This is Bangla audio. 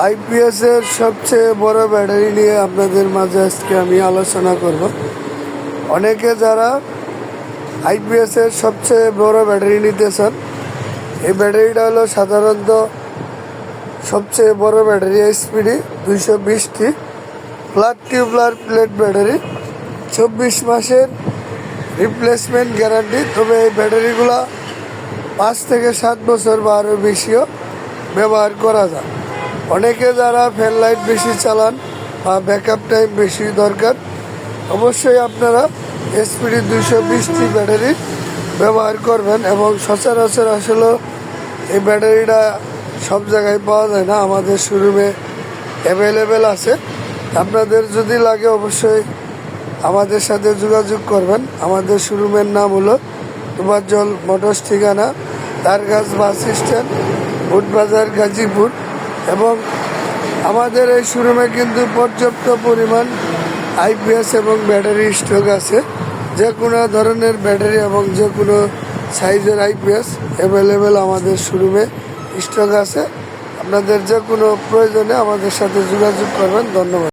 আইপিএস এর সবচেয়ে বড় ব্যাটারি নিয়ে আপনাদের মাঝে আজকে আমি আলোচনা করব। অনেকে যারা আইপিএস এর সবচেয়ে বড় ব্যাটারি নিতে চান, এই ব্যাটারিটা হলো সাধারণত সবচেয়ে বড় ব্যাটারি, এইচপিডি 220টি ফ্ল্যাট টিউবলার প্লেট ব্যাটারি, 24 মাসের রিপ্লেসমেন্ট গ্যারান্টি। তবে এই ব্যাটারিগুলো 5 থেকে 7 বছর বা আরও বেশিও ব্যবহার করা যায়। অনেকে যারা ফ্যান লাইট বেশি চালান বা ব্যাকআপ টাইম বেশি দরকার, অবশ্যই আপনারা এইচপিডি 220টি ব্যাটারি ব্যবহার করবেন। এবং সচরাচর আসলে এই ব্যাটারিটা সব জায়গায় পাওয়া যায় না, আমাদের শোরুমে অ্যাভেলেবেল আছে। আপনাদের যদি লাগে অবশ্যই আমাদের সাথে যোগাযোগ করবেন। আমাদের শোরুমের নাম হলো তোফাজ্জল মোটরস, ঠিকানা তারগাছ বাস স্ট্যান্ড, বুটবাজার, গাজীপুর। এবং আমাদের এই শোরুমে কিন্তু পর্যাপ্ত পরিমাণ আইপিএস এবং ব্যাটারি স্টক আছে। যে কোনো ধরনের ব্যাটারি এবং যে কোনো সাইজের আইপিএস অ্যাভেলেবেল আমাদের শোরুমে স্টক আছে। আপনাদের যে কোনো প্রয়োজনে আমাদের সাথে যোগাযোগ করবেন। ধন্যবাদ।